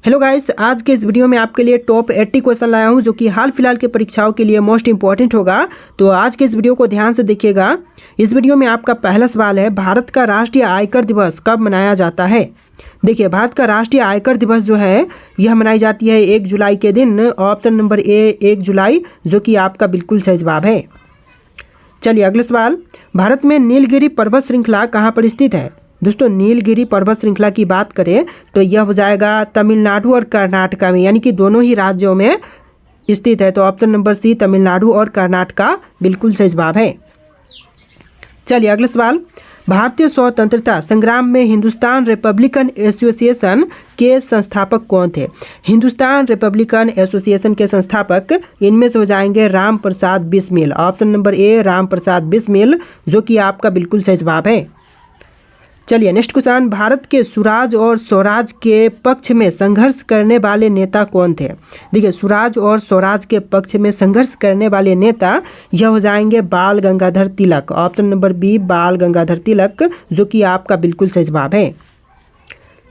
Hello guys, आज के इस वीडियो में आपके लिए टॉप 80 क्वेश्चन लाया हूं जो कि हाल फिलहाल के परीक्षाओं के लिए मोस्ट इंपॉर्टेंट होगा। तो आज के इस वीडियो को ध्यान से देखिएगा। इस वीडियो में आपका पहला सवाल है, भारत का राष्ट्रीय आयकर दिवस कब मनाया जाता है। देखिए, भारत का राष्ट्रीय आयकर दिवस जो है यह मनाई जाती है 1 जुलाई के दिन। ऑप्शन नंबर ए 1 जुलाई, जो कि आपका बिल्कुल सही जवाब है। चलिए अगला सवाल, भारत में नीलगिरी पर्वत श्रृंखला कहाँ पर स्थित है। दोस्तों, नीलगिरी पर्वत श्रृंखला की बात करें तो यह हो जाएगा तमिलनाडु और कर्नाटका में, यानी कि दोनों ही राज्यों में स्थित है। तो ऑप्शन नंबर सी तमिलनाडु और कर्नाटका बिल्कुल सही जवाब है। चलिए अगला सवाल, भारतीय स्वतंत्रता संग्राम में हिंदुस्तान रिपब्लिकन एसोसिएशन के संस्थापक कौन थे। हिंदुस्तान रिपब्लिकन एसोसिएशन के संस्थापक इनमें से हो जाएंगे Ram Prasad Bismil. Option number A Ram Prasad Bismil, जो कि आपका बिल्कुल सही जवाब है। चलिए नेक्स्ट क्वेश्चन, भारत के स्वराज और स्वराज के पक्ष में संघर्ष करने वाले नेता कौन थे। देखिए, स्वराज और स्वराज के पक्ष में संघर्ष करने वाले नेता यह हो जाएंगे बाल Gangadhar Tilak. Option number B बाल गंगाधर तिलक, जो कि आपका बिल्कुल सही जवाब है।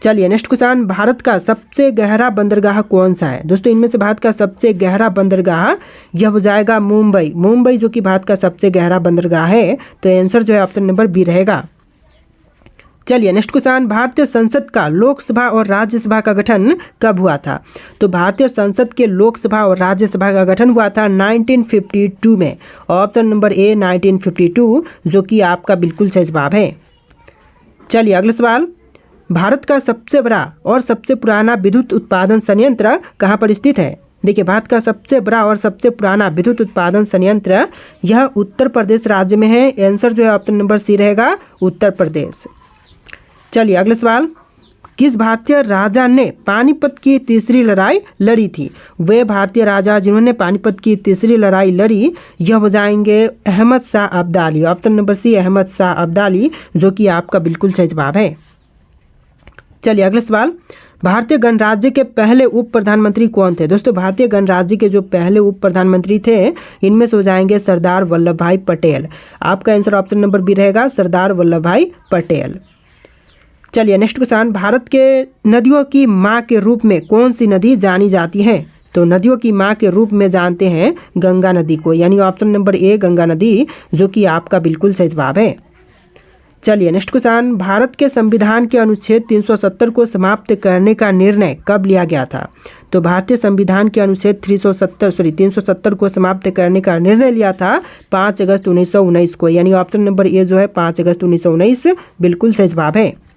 चलिए नेक्स्ट क्वेश्चन, भारत का सबसे गहरा बंदरगाह कौन सा है। दोस्तों, इनमें से भारत का सबसे गहरा बंदरगाह यह हो जाएगा मुंबई, जो कि भारत का सबसे गहरा बंदरगाह है। तो आंसर जो है ऑप्शन नंबर बी रहेगा। चलिए नेक्स्ट क्वेश्चन, भारतीय संसद का लोकसभा और राज्यसभा का गठन कब हुआ था। तो भारतीय संसद के लोकसभा और राज्यसभा का गठन हुआ था 1952 में। ऑप्शन नंबर ए 1952, जो कि आपका बिल्कुल सही जवाब है। चलिए अगला सवाल, भारत का सबसे बड़ा और सबसे पुराना विद्युत उत्पादन संयंत्र कहाँ पर स्थित है। देखिए, भारत का सबसे बड़ा और सबसे पुराना विद्युत उत्पादन संयंत्र यह उत्तर प्रदेश राज्य में है। आंसर जो है ऑप्शन नंबर सी रहेगा, उत्तर प्रदेश। चलिए अगला सवाल, किस भारतीय राजा ने पानीपत की तीसरी लड़ाई लड़ी थी। वे भारतीय राजा जिन्होंने पानीपत की तीसरी लड़ाई लड़ी यह हो जाएंगे Ahmad Shah Abdali. Option number C Ahmad Shah Abdali, जो कि आपका बिल्कुल सही जवाब है। चलिए अगला सवाल, भारतीय गणराज्य के पहले उप प्रधानमंत्री कौन थे। दोस्तों, भारतीय गणराज्य के जो पहले उप प्रधानमंत्री थे इनमें से हो जाएंगे सरदार वल्लभ भाई पटेल। आपका आंसर ऑप्शन नंबर बी रहेगा, सरदार वल्लभ भाई पटेल। चलिए नेक्स्ट क्वेश्चन, भारत के नदियों की माँ के रूप में कौन सी नदी जानी जाती है। तो नदियों की माँ के रूप में जानते हैं गंगा नदी को, यानी ऑप्शन नंबर ए गंगा नदी, जो कि आपका बिल्कुल सही जवाब है। चलिए नेक्स्ट क्वेश्चन, भारत के संविधान के अनुच्छेद 370 को समाप्त करने का निर्णय कब लिया गया था। तो भारतीय संविधान के अनुच्छेद 370 को समाप्त करने का निर्णय लिया था 5 अगस्त 1919 को, यानी ऑप्शन नंबर ए जो है 5 अगस्त 1919 बिल्कुल सही जवाब है।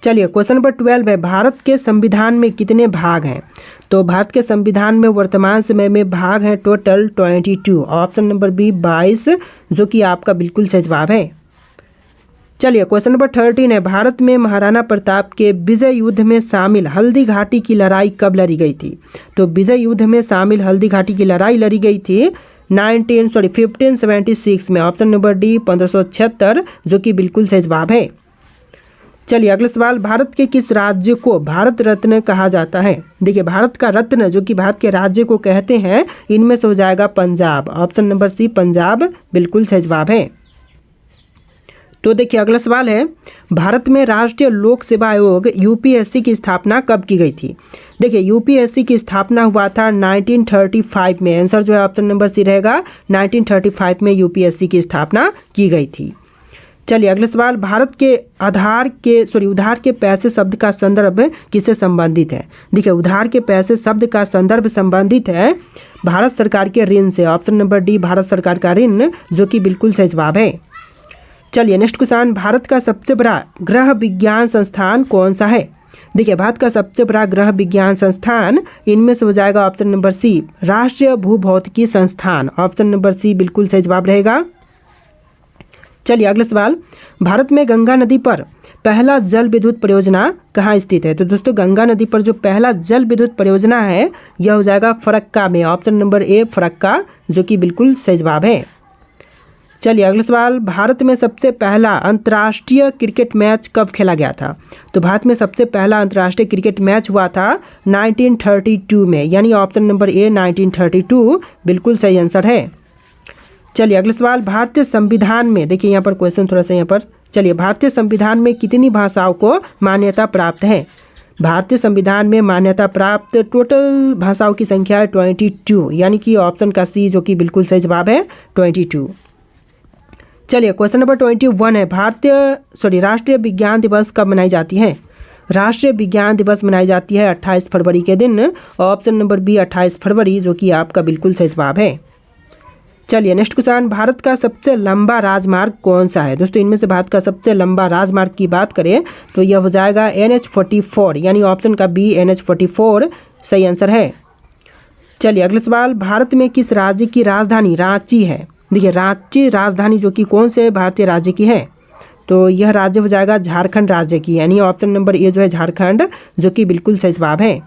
चलिए क्वेश्चन नंबर 12 है, भारत के संविधान में कितने भाग हैं। तो भारत के संविधान में वर्तमान समय में भाग हैं टोटल 22। ऑप्शन नंबर बी 22, जो कि आपका बिल्कुल सही जवाब है। चलिए क्वेश्चन नंबर 13 है, भारत में महाराणा प्रताप के विजय युद्ध में शामिल हल्दी घाटी की लड़ाई कब लड़ी गई थी। तो विजय युद्ध में शामिल हल्दी घाटी की लड़ाई लड़ी गई थी 1576 में। ऑप्शन नंबर डी 1576, जो कि बिल्कुल सही जवाब है। चलिए अगला सवाल, भारत के किस राज्य को भारत रत्न कहा जाता है। देखिए, भारत का रत्न जो कि भारत के राज्य को कहते हैं इनमें से हो जाएगा Punjab. Option number C Punjab बिल्कुल सही जवाब है। तो देखिए अगला सवाल है, भारत में राष्ट्रीय लोक सेवा आयोग यूपीएससी की स्थापना कब की गई थी। देखिए, यूपीएससी की स्थापना हुआ था 1935 में। आंसर जो है ऑप्शन नंबर सी रहेगा, 1935 में यूपीएससी की स्थापना की गई थी। चलिए अगला सवाल, भारत के उधार के पैसे शब्द का संदर्भ किससे संबंधित है। देखिए, उधार के पैसे शब्द का संदर्भ संबंधित है भारत सरकार के ऋण से। ऑप्शन नंबर डी भारत सरकार का ऋण, जो कि बिल्कुल सही जवाब है। चलिए नेक्स्ट क्वेश्चन, भारत का सबसे बड़ा ग्रह विज्ञान संस्थान कौन सा है। देखिए, भारत का सबसे बड़ा ग्रह विज्ञान संस्थान इनमें से हो जाएगा ऑप्शन नंबर सी राष्ट्रीय भूभौतिकी संस्थान। ऑप्शन नंबर सी बिल्कुल सही जवाब रहेगा। चलिए अगला सवाल, भारत में गंगा नदी पर पहला जल विद्युत परियोजना कहाँ स्थित है। तो दोस्तों, गंगा नदी पर जो पहला जल विद्युत परियोजना है यह हो जाएगा फरक्का में। ऑप्शन नंबर ए फरक्का, जो कि बिल्कुल सही जवाब है। चलिए अगला सवाल, भारत में सबसे पहला अंतर्राष्ट्रीय क्रिकेट मैच कब खेला गया था। तो भारत में सबसे पहला अंतर्राष्ट्रीय क्रिकेट मैच हुआ था 1932 में, यानी ऑप्शन नंबर ए 1932 बिल्कुल सही आंसर है। चलिए अगला सवाल, भारतीय संविधान में, देखिए यहाँ पर क्वेश्चन थोड़ा सा यहाँ पर, चलिए भारतीय संविधान में कितनी भाषाओं को मान्यता प्राप्त है। भारतीय संविधान में मान्यता प्राप्त टोटल भाषाओं की संख्या है 22, यानी कि ऑप्शन का सी जो कि बिल्कुल सही जवाब है 22। चलिए क्वेश्चन नंबर 21 है राष्ट्रीय विज्ञान दिवस कब मनाई जाती है? राष्ट्रीय विज्ञान दिवस मनाई जाती है 28 फरवरी के दिन, ऑप्शन नंबर बी 28 फरवरी जो कि आपका बिल्कुल सही जवाब है। चलिए नेक्स्ट क्वेश्चन, भारत का सबसे लंबा राजमार्ग कौन सा है? दोस्तों इनमें से भारत का सबसे लंबा राजमार्ग की बात करें तो यह हो जाएगा NH44, यानी ऑप्शन का बी NH44 सही आंसर है। चलिए अगला सवाल, भारत में किस राज्य की राजधानी रांची है? देखिए रांची राजधानी जो कि कौन से भारतीय राज्य की है? तो यह राज्य हो जाएगा झारखंड राज्य की, यानी ऑप्शन नंबर ए जो है झारखंड जो कि बिल्कुल सही जवाब है।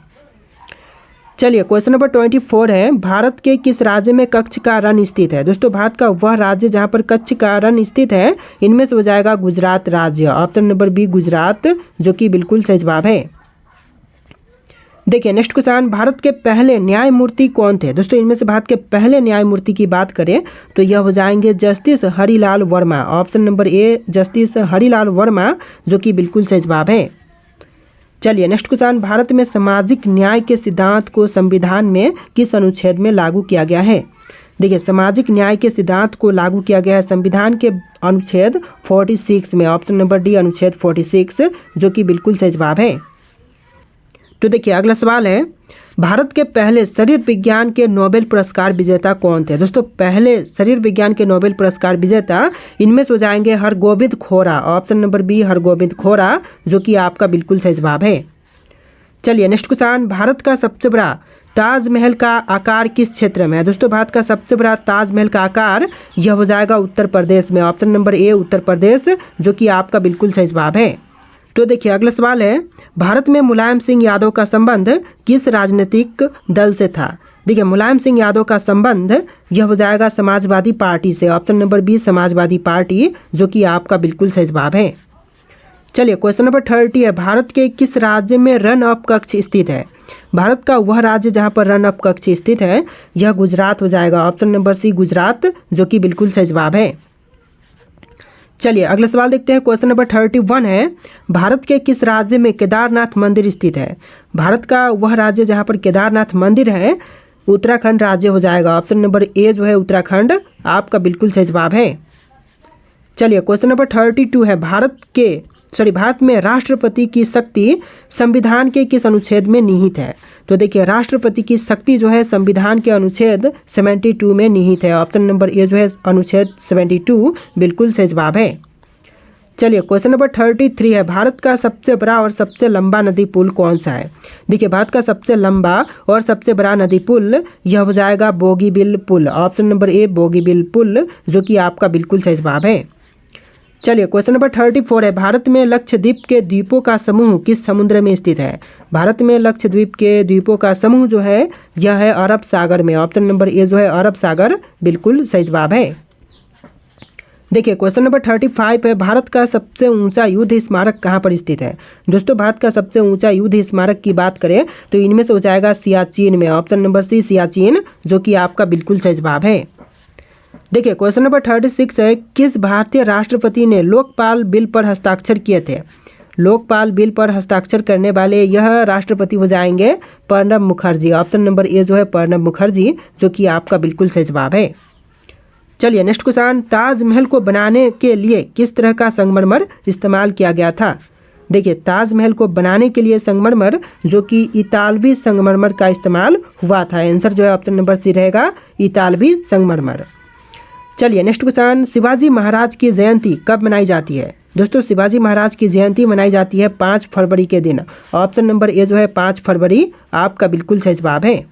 चलिए क्वेश्चन नंबर 24 है, भारत के किस राज्य में कच्छ का रण स्थित है? दोस्तों भारत का वह राज्य जहां पर कच्छ का रण स्थित है, इनमें से हो जाएगा गुजरात राज्य, ऑप्शन नंबर बी गुजरात जो कि बिल्कुल सही जवाब है। देखिए नेक्स्ट क्वेश्चन, भारत के पहले न्यायमूर्ति कौन थे? दोस्तों इनमें से भारत के पहले न्यायमूर्ति की बात करें तो यह हो जाएंगे justice Harilal Verma, option number ए जस्टिस हरिलाल वर्मा जो कि बिल्कुल सही जवाब है। चलिए नेक्स्ट क्वेश्चन, भारत में सामाजिक न्याय के सिद्धांत को संविधान में किस अनुच्छेद में लागू किया गया है? देखिए सामाजिक न्याय के सिद्धांत को लागू किया गया है संविधान के अनुच्छेद 46 में, ऑप्शन नंबर डी अनुच्छेद 46 जो कि बिल्कुल सही जवाब है। तो देखिए अगला सवाल है, भारत के पहले शरीर विज्ञान के नोबेल पुरस्कार विजेता कौन थे? दोस्तों पहले शरीर विज्ञान के नोबेल पुरस्कार विजेता इनमें से हो जाएंगे Hargobind Khora, option number B Hargobind Khora जो कि आपका बिल्कुल सही जवाब है। चलिए नेक्स्ट क्वेश्चन, भारत का सबसे बड़ा ताजमहल का आकार किस क्षेत्र में है? दोस्तों भारत का सबसे बड़ा ताजमहल का आकार यह हो जाएगा उत्तर प्रदेश में, ऑप्शन नंबर ए उत्तर प्रदेश जो कि आपका बिल्कुल सही जवाब है। तो देखिए अगला सवाल है, भारत में मुलायम सिंह यादव का संबंध किस राजनीतिक दल से था? देखिए मुलायम सिंह यादव का संबंध यह हो जाएगा समाजवादी पार्टी से, option number B Samajwadi Party जो कि आपका बिल्कुल सही जवाब है। चलिए क्वेश्चन नंबर 30 है, भारत के किस राज्य में रन ऑफ कक्ष स्थित है? भारत का वह राज्य जहां पर रन ऑफ कक्ष स्थित है यह गुजरात हो जाएगा, ऑप्शन नंबर सी गुजरात जो कि बिल्कुल सही जवाब है। चलिए अगला सवाल देखते हैं, क्वेश्चन नंबर 31 है, भारत के किस राज्य में केदारनाथ मंदिर स्थित है? भारत का वह राज्य जहां पर केदारनाथ मंदिर है उत्तराखंड राज्य हो जाएगा, ऑप्शन नंबर ए जो है उत्तराखंड आपका बिल्कुल सही जवाब है। चलिए क्वेश्चन नंबर 32 है, भारत में राष्ट्रपति की शक्ति संविधान के किस अनुच्छेद में निहित है? तो देखिए राष्ट्रपति की शक्ति जो है संविधान के अनुच्छेद 72 में निहित है, ऑप्शन नंबर ए जो है अनुच्छेद 72 बिल्कुल सही जवाब है। चलिए क्वेश्चन नंबर 33 है, भारत का सबसे बड़ा और सबसे लंबा नदी पुल कौन सा है? देखिए भारत का सबसे लंबा और सबसे बड़ा नदी पुल यह हो जाएगा बोगीबिल पुल, ऑप्शन नंबर ए बोगीबिल पुल जो कि आपका बिल्कुल सही जवाब है। चलिए क्वेश्चन नंबर 34 है, भारत में लक्षद्वीप के द्वीपों का समूह किस समुद्र में स्थित है? भारत में लक्षद्वीप के द्वीपों का समूह जो है यह है अरब सागर में, ऑप्शन नंबर ए जो है अरब सागर बिल्कुल सही जवाब है। देखिए क्वेश्चन नंबर 35 है, भारत का सबसे ऊंचा युद्ध स्मारक कहाँ पर स्थित है? दोस्तों भारत का सबसे ऊंचा युद्ध स्मारक की बात करें तो इनमें से हो जाएगा सियाचिन में, ऑप्शन नंबर सी सियाचिन जो कि आपका बिल्कुल सही जवाब है। देखिए क्वेश्चन नंबर 36 है, किस भारतीय राष्ट्रपति ने लोकपाल बिल पर हस्ताक्षर किए थे? लोकपाल बिल पर हस्ताक्षर करने वाले यह राष्ट्रपति हो जाएंगे प्रणब मुखर्जी, ऑप्शन नंबर ए जो है प्रणब मुखर्जी जो कि आपका बिल्कुल सही जवाब है। चलिए नेक्स्ट क्वेश्चन, ताजमहल को बनाने के लिए किस तरह का संगमरमर इस्तेमाल किया गया था? देखिए ताजमहल को बनाने के लिए संगमरमर जो कि इतालवी संगमरमर का इस्तेमाल हुआ था, आंसर जो है ऑप्शन नंबर सी रहेगा इतालवी संगमरमर। चलिए नेक्स्ट क्वेश्चन, शिवाजी महाराज की जयंती कब मनाई जाती है? दोस्तों शिवाजी महाराज की जयंती मनाई जाती है 5 फरवरी के दिन, ऑप्शन नंबर ए जो है 5 फरवरी आपका बिल्कुल सही जवाब है।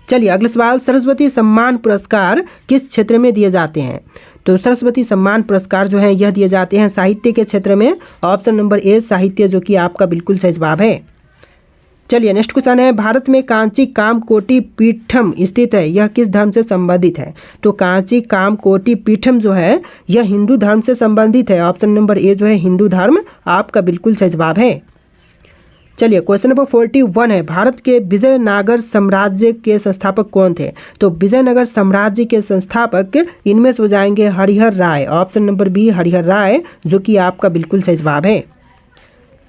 चलिए अगला सवाल, सरस्वती सम्मान पुरस्कार किस क्षेत्र में दिए जाते हैं? तो सरस्वती सम्मान पुरस्कार जो है यह दिए जाते हैं साहित्य के क्षेत्र में, ऑप्शन नंबर ए साहित्य जो कि आपका बिल्कुल सही जवाब है। चलिए नेक्स्ट क्वेश्चन है, भारत में कांची कामकोटि पीठम स्थित है, यह किस धर्म से संबंधित है? तो कांची कामकोटि पीठम जो है यह हिंदू धर्म से संबंधित है, ऑप्शन नंबर ए जो है हिंदू धर्म आपका बिल्कुल सही जवाब है। चलिए क्वेश्चन नंबर 41 है, भारत के विजयनगर साम्राज्य के संस्थापक कौन थे? तो विजयनगर साम्राज्य के संस्थापक इनमें से हो जाएंगे हरिहर राय, ऑप्शन नंबर बी हरिहर राय जो कि आपका बिल्कुल सही जवाब है।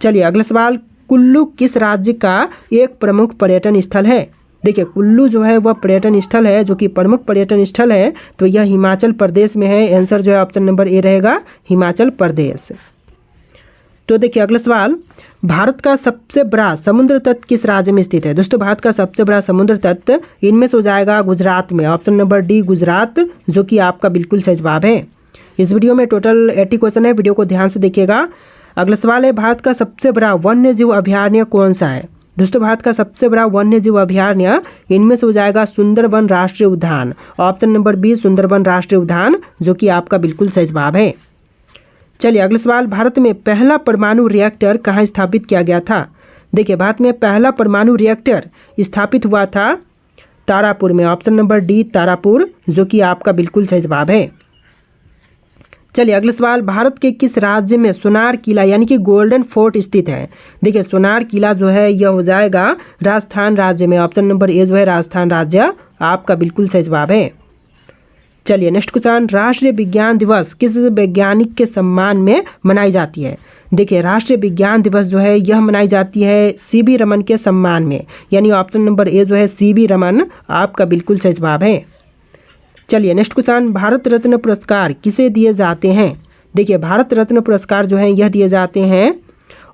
चलिए अगला सवाल, कुल्लू किस राज्य का एक प्रमुख पर्यटन स्थल है? देखिए कुल्लू जो है वह पर्यटन स्थल है जो कि प्रमुख पर्यटन स्थल है, तो यह हिमाचल प्रदेश में है। आंसर जो है ऑप्शन नंबर ए रहेगा, हिमाचल प्रदेश। तो देखिए अगला सवाल, भारत का सबसे बड़ा समुद्र तट किस राज्य में स्थित है? दोस्तों भारत का सबसे बड़ा समुद्र तट इनमें से हो जाएगा गुजरात में, ऑप्शन नंबर डी गुजरात, जो कि आपका बिल्कुल सही जवाब है। इस वीडियो में टोटल 80 क्वेश्चन है, वीडियो को ध्यान से देखिएगा। अगला सवाल है, भारत का सबसे बड़ा वन्य जीव अभयारण्य कौन सा है? दोस्तों भारत का सबसे बड़ा वन्य जीव अभयारण्य इनमें से हो जाएगा सुंदरबन राष्ट्रीय उद्यान, ऑप्शन नंबर बी सुंदरबन राष्ट्रीय उद्यान, जो कि आपका बिल्कुल सही जवाब है। चलिए अगला सवाल, भारत में पहला परमाणु रिएक्टर कहाँ स्थापित किया गया था? देखिए भारत में पहला परमाणु रिएक्टर स्थापित हुआ था तारापुर में, ऑप्शन नंबर डी तारापुर, जो कि आपका बिल्कुल सही जवाब है। चलिए अगला सवाल, भारत के किस राज्य में सोनार किला यानी कि गोल्डन फोर्ट स्थित है? देखिए सोनार किला जो है यह हो जाएगा राजस्थान राज्य में, ऑप्शन नंबर ए जो है राजस्थान राज्य आपका बिल्कुल सही जवाब है। चलिए नेक्स्ट क्वेश्चन, राष्ट्रीय विज्ञान दिवस किस वैज्ञानिक के सम्मान में मनाई जाती है? देखिए राष्ट्रीय विज्ञान दिवस जो है यह मनाई जाती है सीवी रमन के सम्मान में, यानी ऑप्शन नंबर ए जो है सीवी रमन आपका बिल्कुल सही जवाब है। चलिए नेक्स्ट क्वेश्चन, भारत रत्न पुरस्कार किसे दिए जाते हैं? देखिए भारत रत्न पुरस्कार जो है यह दिए जाते हैं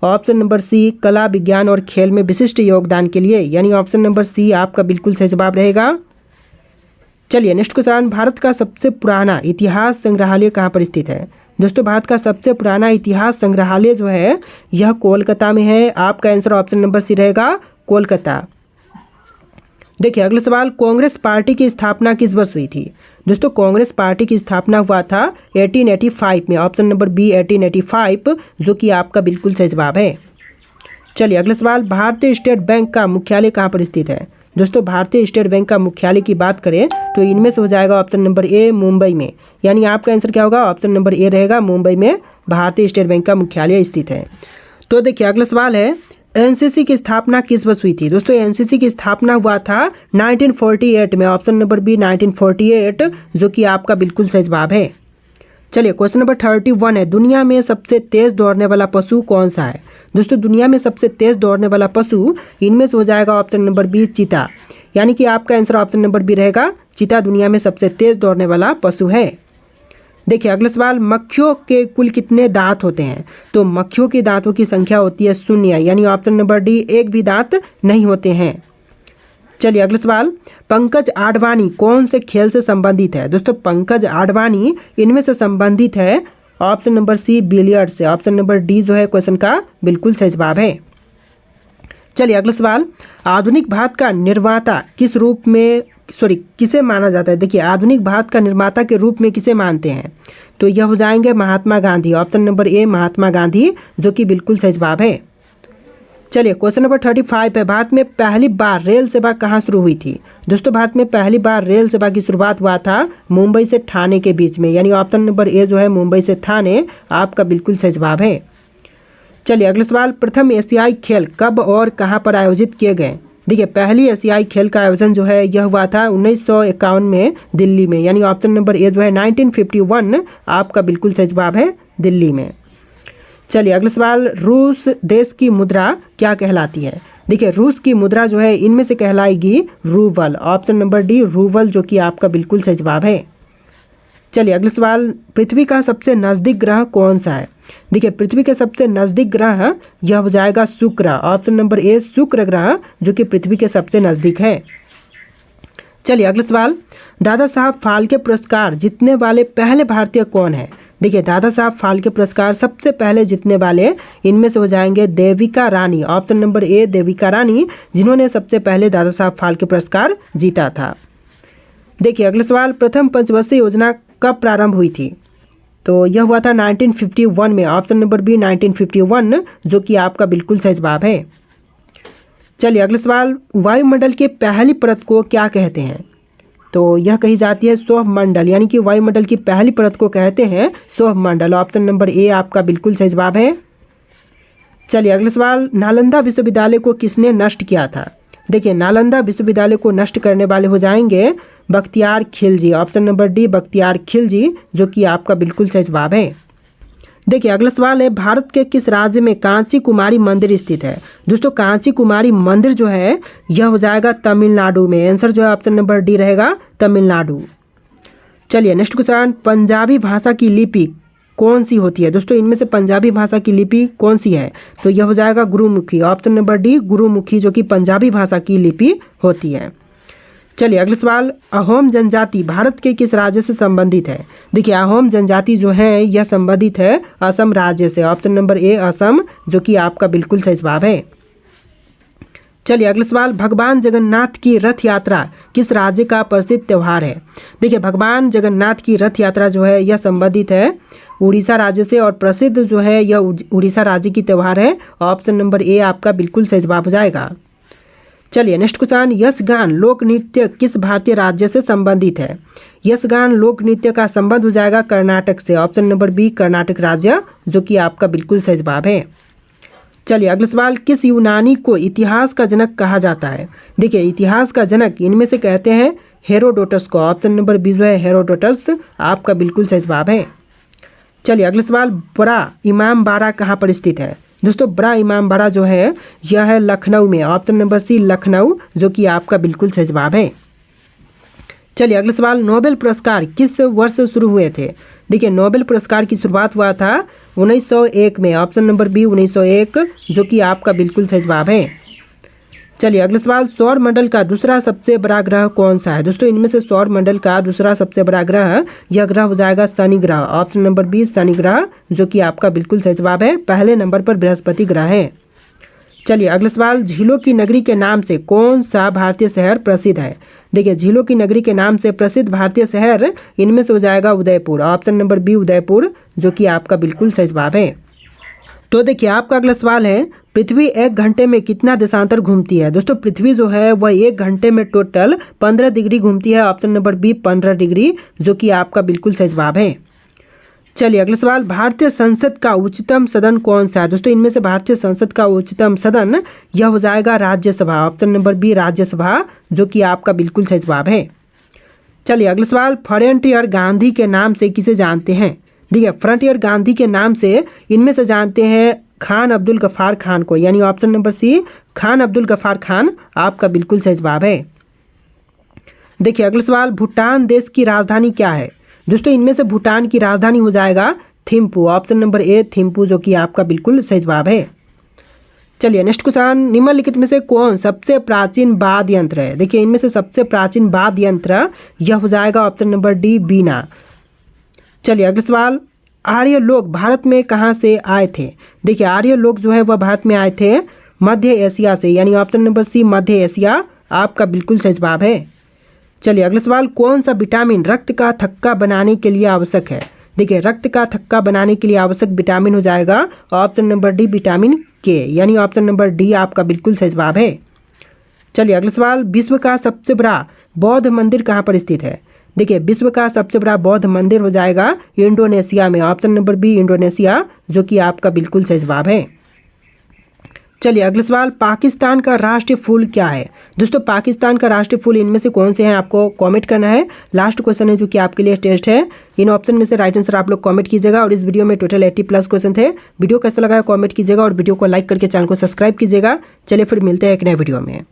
ऑप्शन नंबर सी कला विज्ञान और खेल में विशिष्ट योगदान के लिए, यानी ऑप्शन नंबर सी आपका बिल्कुल सही जवाब रहेगा। चलिए नेक्स्ट क्वेश्चन, भारत का सबसे पुराना इतिहास संग्रहालय कहाँ पर स्थित है? दोस्तों भारत का सबसे पुराना इतिहास संग्रहालय जो है यह कोलकाता में है, आपका आंसर ऑप्शन नंबर सी रहेगा कोलकाता। देखिए अगला सवाल, कांग्रेस पार्टी की स्थापना किस वर्ष हुई थी? दोस्तों कांग्रेस पार्टी की स्थापना हुआ था 1885 में, ऑप्शन नंबर बी 1885, जो कि आपका बिल्कुल सही जवाब है। चलिए अगला सवाल, भारतीय स्टेट बैंक का मुख्यालय कहाँ पर स्थित है? दोस्तों भारतीय स्टेट बैंक का मुख्यालय की बात करें तो इनमें से हो जाएगा ऑप्शन नंबर ए मुंबई में, यानी आपका आंसर क्या होगा, ऑप्शन नंबर ए रहेगा, मुंबई में भारतीय स्टेट बैंक का मुख्यालय स्थित है। तो देखिए अगला सवाल है, एनसीसी की स्थापना किस वर्ष हुई थी? दोस्तों एनसीसी की स्थापना हुआ था 1948 में, ऑप्शन नंबर बी 1948, जो कि आपका बिल्कुल सही जवाब है। चलिए क्वेश्चन नंबर 31 है, दुनिया में सबसे तेज दौड़ने वाला पशु कौन सा है? दोस्तों दुनिया में सबसे तेज दौड़ने वाला पशु इनमें से हो जाएगा ऑप्शन नंबर बी चीता, यानी कि आपका आंसर ऑप्शन नंबर बी रहेगा, चीता दुनिया में सबसे तेज दौड़ने वाला पशु है। देखिए अगला सवाल, मक्खियों के कुल कितने दांत होते हैं? तो मक्खियों के दांतों की संख्या होती है 0, यानी ऑप्शन नंबर डी एक भी दांत नहीं होते हैं। चलिए अगला सवाल, पंकज आडवाणी कौन से खेल से संबंधित है? दोस्तों पंकज आडवाणी इनमें से संबंधित है ऑप्शन नंबर सी बिलियर्ड से, ऑप्शन नंबर डी जो है क्वेश्चन का बिल्कुल सही जवाब है। चलिए अगला सवाल, आधुनिक भारत का निर्माता किस रूप में किसे माना जाता है? देखिए आधुनिक भारत का निर्माता के रूप में किसे मानते हैं? तो यह हो जाएंगे महात्मा गांधी, ऑप्शन नंबर ए महात्मा गांधी, जो कि बिल्कुल सही जवाब है। चलिए क्वेश्चन नंबर 35 है, भारत में पहली बार रेल सेवा कहाँ शुरू हुई थी? दोस्तों भारत में पहली बार रेल सेवा की शुरुआत हुआ था मुंबई से ठाणे के बीच में, यानी ऑप्शन नंबर ए जो है मुंबई से ठाणे आपका बिल्कुल सही जवाब है। चलिए अगला सवाल, प्रथम एशियाई खेल कब और कहाँ पर आयोजित किए गए? देखिए पहली एशियाई खेल का आयोजन जो है यह हुआ था 1951 में दिल्ली में, यानी ऑप्शन नंबर ए जो है 1951 आपका बिल्कुल सही जवाब है, दिल्ली में। चलिए अगला सवाल, रूस देश की मुद्रा क्या कहलाती है? देखिए रूस की मुद्रा जो है इनमें से कहलाएगी rouble, option number D rouble, जो कि आपका बिल्कुल सही जवाब है। चलिए अगला सवाल, पृथ्वी का सबसे नज़दीक ग्रह कौन सा है? देखिए पृथ्वी के सबसे नज़दीक ग्रह यह हो जाएगा शुक्र, ऑप्शन नंबर ए शुक्र ग्रह, जो कि पृथ्वी के सबसे नज़दीक है। चलिए अगला सवाल, दादा साहब फाल्के पुरस्कार जीतने वाले पहले भारतीय कौन है? देखिए दादा साहब फाल्के पुरस्कार सबसे पहले जीतने वाले इनमें से हो जाएंगे देविका रानी, ऑप्शन नंबर ए देविका रानी, जिन्होंने सबसे पहले दादा साहब फाल्के पुरस्कार जीता था। देखिए अगला सवाल, प्रथम पंचवर्षीय योजना कब प्रारंभ हुई थी? तो यह हुआ था 1951 में, ऑप्शन नंबर बी 1951, जो कि आपका बिल्कुल सही जवाब है। चलिए अगला सवाल, वायुमंडल की पहली परत को क्या कहते हैं? तो यह कही जाती है सौरमंडल, यानी कि वायुमंडल की पहली परत को कहते हैं सौरमंडल, ऑप्शन नंबर ए आपका बिल्कुल सही जवाब है। चलिए अगला सवाल, नालंदा विश्वविद्यालय को किसने नष्ट किया था? देखिए नालंदा विश्वविद्यालय को नष्ट करने वाले हो जाएंगे Bakhtiyar Khilji, option number D Bakhtiyar Khilji, जो कि आपका बिल्कुल सही जवाब है। देखिए अगला सवाल है, भारत के किस राज्य में कांची कुमारी मंदिर स्थित है? दोस्तों कांची कुमारी मंदिर जो है यह हो जाएगा तमिलनाडु में। आंसर जो है ऑप्शन नंबर डी रहेगा, तमिलनाडु। चलिए नेक्स्ट क्वेश्चन, पंजाबी भाषा की लिपि कौन सी होती है? दोस्तों इनमें से पंजाबी भाषा की लिपि कौन सी है? तो यह हो जाएगा Gurmukhi. Option number D Gurmukhi, जो कि पंजाबी भाषा की लिपि होती है। चलिए अगला सवाल, अहोम जनजाति भारत के किस राज्य से संबंधित है? देखिए अहोम जनजाति जो है यह संबंधित है असम राज्य से। ऑप्शन नंबर ए असम, जो कि आपका बिल्कुल सही जवाब है। चलिए अगला सवाल, भगवान जगन्नाथ की रथ यात्रा किस राज्य का प्रसिद्ध त्यौहार है? देखिए भगवान जगन्नाथ की रथ यात्रा जो है यह संबंधित है उड़ीसा राज्य से, और प्रसिद्ध जो है यह उड़ीसा राज्य की त्यौहार है। ऑप्शन नंबर ए आपका बिल्कुल सही जवाब हो जाएगा। चलिए नेक्स्ट क्वेश्चन, यक्षगान लोक नृत्य किस भारतीय राज्य से संबंधित है? यक्षगान लोक नृत्य का संबंध हो जाएगा कर्नाटक से। ऑप्शन नंबर बी कर्नाटक राज्य, जो कि आपका बिल्कुल सही जवाब है। चलिए अगला सवाल, किस यूनानी को इतिहास का जनक कहा जाता है? देखिए इतिहास का जनक इनमें से कहते हैं हेरोडोटस को। ऑप्शन नंबर बी जो है हेरोडोटस आपका बिल्कुल सही जवाब है। चलिए अगला सवाल, बड़ा इमामबाड़ा कहाँ पर स्थित है? दोस्तों बड़ा इमामबाड़ा जो है यह है लखनऊ में। ऑप्शन नंबर सी लखनऊ, जो कि आपका बिल्कुल सही जवाब है। चलिए अगला सवाल, नोबेल पुरस्कार किस वर्ष शुरू हुए थे? देखिए नोबेल पुरस्कार की शुरुआत हुआ था 1901 में। ऑप्शन नंबर बी 1901, जो कि आपका बिल्कुल सही जवाब है। चलिए अगला सवाल, सौर मंडल का दूसरा सबसे बड़ा ग्रह कौन सा है? दोस्तों इनमें से सौर मंडल का दूसरा सबसे बड़ा ग्रह यह ग्रह हो जाएगा शनि ग्रह। ऑप्शन नंबर बी शनि ग्रह, जो कि आपका बिल्कुल सही जवाब है। पहले नंबर पर बृहस्पति ग्रह है। चलिए अगला सवाल, झीलों की नगरी के नाम से कौन सा भारतीय शहर प्रसिद्ध है? देखिए झीलों की नगरी के नाम से प्रसिद्ध भारतीय शहर इनमें से हो जाएगा Udaipur. Option number B Udaipur, जो कि आपका बिल्कुल सही जवाब है। तो देखिए आपका अगला सवाल है, पृथ्वी 1 घंटे में कितना देशांतर घूमती है? दोस्तों पृथ्वी जो है वह 1 घंटे में टोटल 15 डिग्री घूमती है। ऑप्शन नंबर बी 15 डिग्री, जो कि आपका बिल्कुल सही जवाब है। चलिए अगला सवाल, भारतीय संसद का उच्चतम सदन कौन सा है? दोस्तों इनमें से भारतीय संसद का उच्चतम सदन यह हो जाएगा Rajya Sabha. Option number B Rajya Sabha, जो कि आपका बिल्कुल सही जवाब है। चलिए अगला सवाल, फ्रंटियर गांधी के नाम से किसे जानते हैं? देखिए फ्रंटियर गांधी के नाम से इनमें से जानते हैं खान अब्दुल गफ्फार खान को, यानी option number C Khan Abdul Ghaffar Khan आपका बिल्कुल सही जवाब है। देखिए अगला सवाल, भूटान देश की राजधानी क्या है? दोस्तों इनमें से भूटान की राजधानी हो जाएगा थिम्पू। ऑप्शन नंबर ए थिम्पू, जो कि आपका बिल्कुल सही जवाब है। चलिए नेक्स्ट क्वेश्चन, निम्नलिखित में से कौन सबसे प्राचीन वाद्य यंत्र है? देखिए इनमें से सबसे प्राचीन वाद्य यंत्र यह हो जाएगा ऑप्शन नंबर डी बीना। चलिए अगला सवाल, आर्य लोग भारत में कहाँ से आए थे? देखिए आर्य लोग जो है वह भारत में आए थे मध्य एशिया से, यानी ऑप्शन नंबर सी मध्य एशिया आपका बिल्कुल सही जवाब है। चलिए अगला सवाल, कौन सा विटामिन रक्त का थक्का बनाने के लिए आवश्यक है? देखिए रक्त का थक्का बनाने के लिए आवश्यक विटामिन हो जाएगा ऑप्शन नंबर डी विटामिन के, यानी ऑप्शन नंबर डी आपका बिल्कुल सही जवाब है। चलिए अगला सवाल, विश्व का सबसे बड़ा बौद्ध मंदिर कहाँ पर स्थित है? देखिए विश्व का सबसे बड़ा बौद्ध मंदिर हो जाएगा इंडोनेशिया में। ऑप्शन नंबर बी इंडोनेशिया, जो कि आपका बिल्कुल सही जवाब है। चलिए अगला सवाल, पाकिस्तान का राष्ट्रीय फूल क्या है? दोस्तों पाकिस्तान का राष्ट्रीय फूल इनमें से कौन से हैं आपको कमेंट करना है। लास्ट क्वेश्चन है जो कि आपके लिए टेस्ट है। इन ऑप्शन में से राइट आंसर आप लोग कमेंट कीजिएगा। और इस वीडियो में टोटल 80+ क्वेश्चन थे। वीडियो कैसा लगा कमेंट कीजिएगा और वीडियो को लाइक करके चैनल को सब्सक्राइब कीजिएगा। चलिए फिर मिलते हैं एक नए वीडियो में।